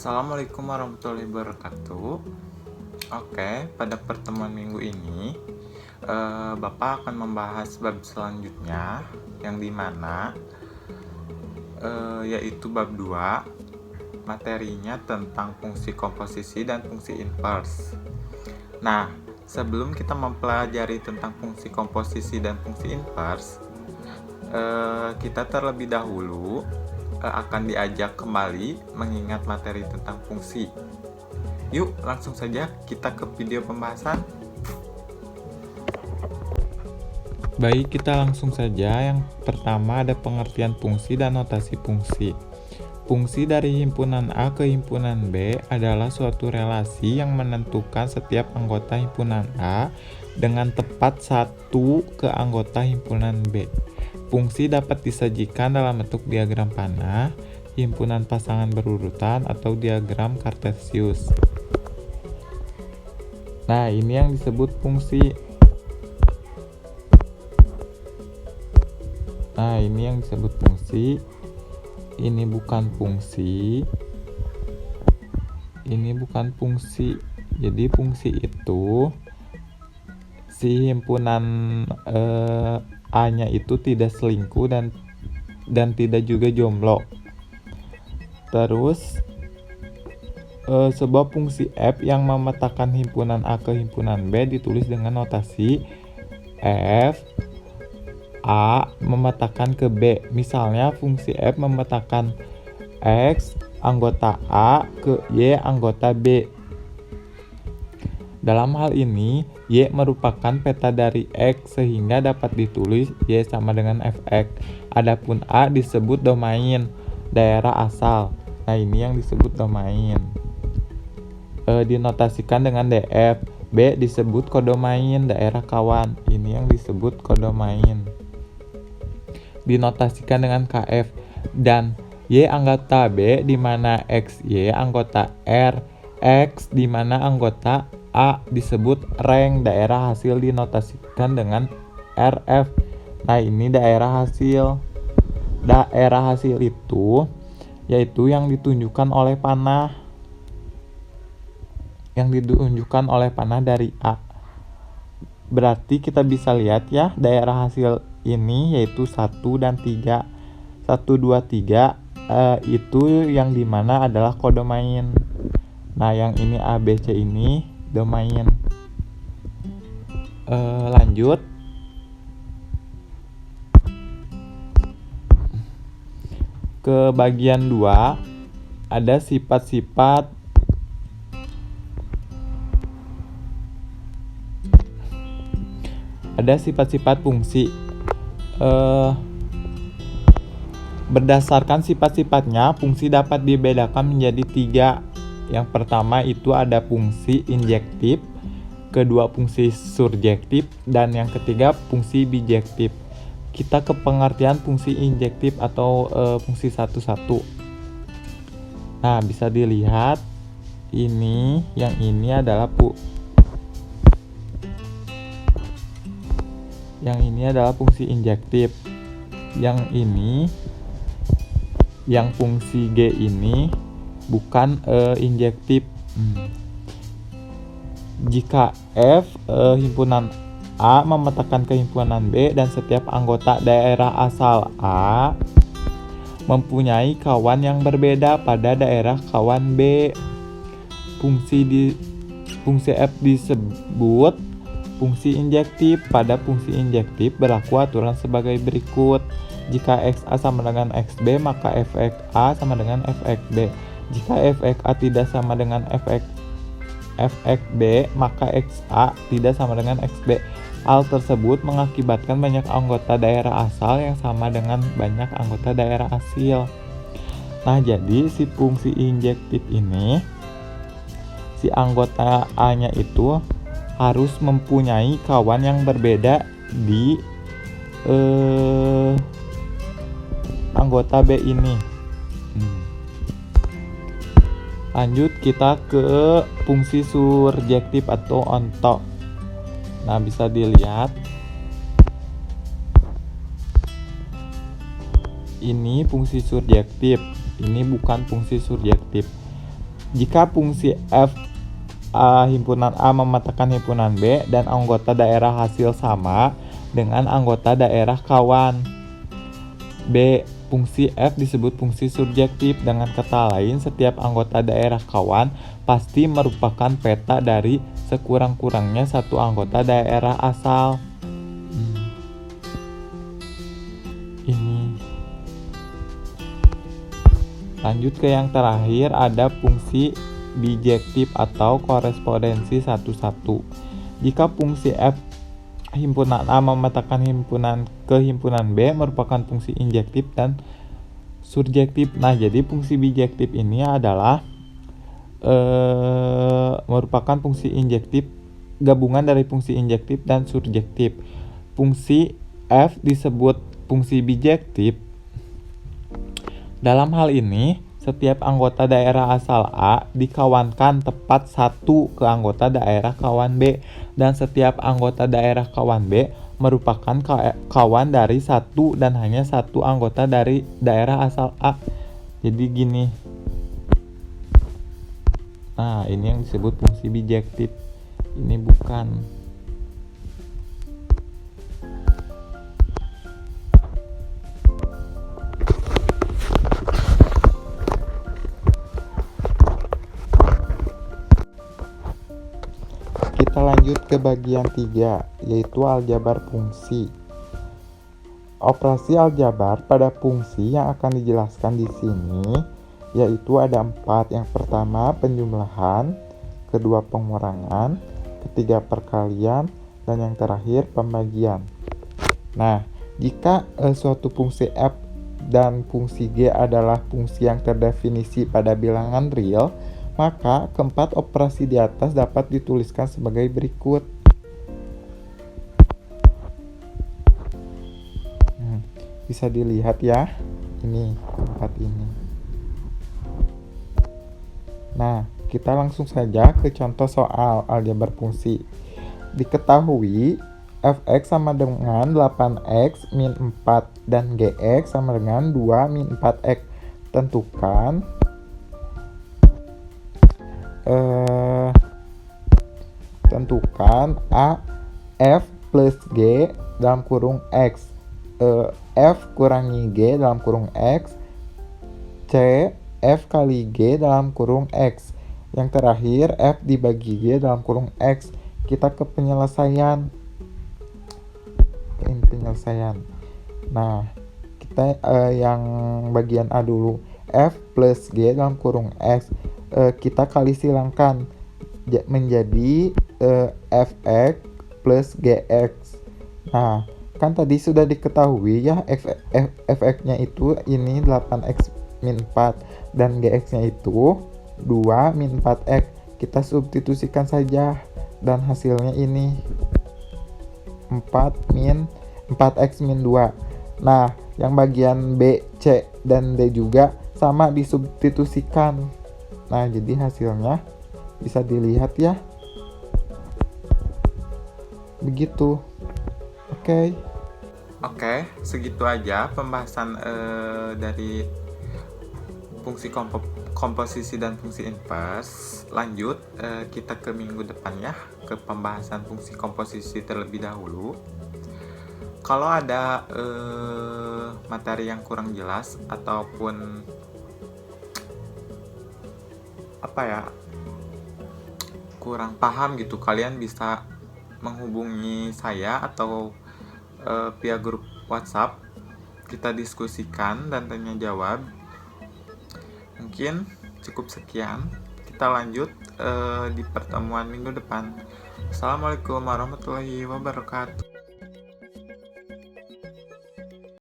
Assalamualaikum warahmatullahi wabarakatuh. Oke, pada pertemuan minggu ini, Bapak akan membahas bab selanjutnya, yang dimana yaitu bab 2, materinya tentang fungsi komposisi dan fungsi inverse. Nah, sebelum kita mempelajari tentang fungsi komposisi dan fungsi inverse, kita terlebih dahulu akan diajak kembali mengingat materi tentang fungsi. Yuk, langsung saja kita ke video pembahasan. Baik, kita langsung saja. Yang pertama ada pengertian fungsi dan notasi fungsi. Fungsi dari himpunan A ke himpunan B adalah suatu relasi yang menentukan setiap anggota himpunan A dengan tepat satu ke anggota himpunan B. Fungsi dapat disajikan dalam bentuk diagram panah, himpunan pasangan berurutan, atau diagram Cartesius. Nah, ini yang disebut fungsi. Ini bukan fungsi. Jadi fungsi itu si himpunan A-nya itu tidak selingkuh dan tidak juga jomblo. Terus sebuah fungsi F yang memetakan himpunan A ke himpunan B ditulis dengan notasi F A memetakan ke B. Misalnya fungsi F memetakan X anggota A ke Y anggota B. Dalam hal ini, Y merupakan peta dari X sehingga dapat ditulis Y sama dengan Fx. Adapun A disebut domain, daerah asal. Nah, ini yang disebut domain. Dinotasikan dengan DF. B disebut kodomain, daerah kawan. Ini yang disebut kodomain. Dinotasikan dengan KF. Dan Y anggota B di mana XY anggota R, X di mana anggota A disebut rank, daerah hasil dinotasikan dengan RF. Nah, ini daerah hasil. Daerah hasil itu yaitu yang ditunjukkan oleh panah. Dari A. Berarti kita bisa lihat ya, daerah hasil ini yaitu 1 dan 3. 1, 2, 3 itu yang dimana adalah kodomain. Nah, yang ini A, B, C ini domain. Lanjut ke bagian 2. Ada sifat-sifat fungsi. Berdasarkan sifat-sifatnya, fungsi dapat dibedakan menjadi 3. Yang pertama itu ada fungsi injektif, kedua fungsi surjektif, dan yang ketiga fungsi bijektif. Kita ke pengertian fungsi injektif atau fungsi satu-satu. Nah, bisa dilihat yang ini adalah fungsi injektif. Yang fungsi G ini bukan injektif. Jika F himpunan A memetakan ke himpunan B dan setiap anggota daerah asal A mempunyai kawan yang berbeda pada daerah kawan B, fungsi F disebut fungsi injektif. Pada fungsi injektif berlaku aturan sebagai berikut. Jika XA sama dengan XB, maka Fxa sama dengan Fxb. Jika Fxa tidak sama dengan Fxb, maka Xa tidak sama dengan Xb. Hal tersebut mengakibatkan banyak anggota daerah asal yang sama dengan banyak anggota daerah hasil. Nah, jadi si fungsi injektif ini, si anggota A-nya itu harus mempunyai kawan yang berbeda di anggota B ini. Lanjut kita ke fungsi surjektif atau onto. Nah, bisa dilihat ini fungsi surjektif, ini bukan fungsi surjektif. Jika fungsi f himpunan A memetakan himpunan B dan anggota daerah hasil sama dengan anggota daerah kawan. B. Fungsi f disebut fungsi surjektif. Dengan kata lain, setiap anggota daerah kawan pasti merupakan peta dari sekurang-kurangnya satu anggota daerah asal. Ini. Lanjut ke yang terakhir, ada fungsi bijektif atau korespondensi satu-satu. Jika fungsi f himpunan A memetakan himpunan B merupakan fungsi injektif dan surjektif. Nah, jadi fungsi bijektif ini adalah merupakan fungsi injektif, gabungan dari fungsi injektif dan surjektif. Fungsi f disebut fungsi bijektif. Dalam hal ini, setiap anggota daerah asal A dikawankan tepat satu ke anggota daerah kawan B, dan setiap anggota daerah kawan B merupakan kawan dari satu dan hanya satu anggota dari daerah asal A. Jadi gini. Nah, ini yang disebut fungsi bijektif. Ini bukan. Kita lanjut ke bagian 3, yaitu aljabar fungsi. Operasi aljabar pada fungsi yang akan dijelaskan di sini yaitu ada 4. Yang pertama penjumlahan, kedua pengurangan, ketiga perkalian, dan yang terakhir pembagian. Nah, jika suatu fungsi f dan fungsi g adalah fungsi yang terdefinisi pada bilangan real, maka keempat operasi di atas dapat dituliskan sebagai berikut. Bisa dilihat ya, ini keempat ini. Nah, kita langsung saja ke contoh soal aljabar fungsi. Diketahui fx sama dengan 8x min 4 dan gx sama dengan 2 min 4x. Tentukan A f plus g dalam kurung x, f kurangi g dalam kurung x, c f kali g dalam kurung x, yang terakhir f dibagi g dalam kurung x. Kita ke penyelesaian. Nah, kita yang bagian A dulu. F plus G dalam kurung X. Kita kali silangkan menjadi Fx plus Gx. Nah, kan tadi sudah diketahui ya Fx-nya itu ini 8x min 4 dan Gx-nya itu 2 min 4x. Kita substitusikan saja dan hasilnya ini 4x min 2. Nah, yang bagian B, C, dan D juga sama disubstitusikan. Nah, jadi hasilnya bisa dilihat ya. Begitu. Oke, segitu aja pembahasan dari fungsi komposisi dan fungsi invers. Lanjut kita ke minggu depan ya, ke pembahasan fungsi komposisi terlebih dahulu. Kalau ada materi yang kurang jelas ataupun kurang paham gitu, kalian bisa menghubungi saya atau via grup WhatsApp. Kita diskusikan dan tanya jawab. Mungkin cukup sekian. Kita lanjut di pertemuan minggu depan. Assalamualaikum warahmatullahi wabarakatuh.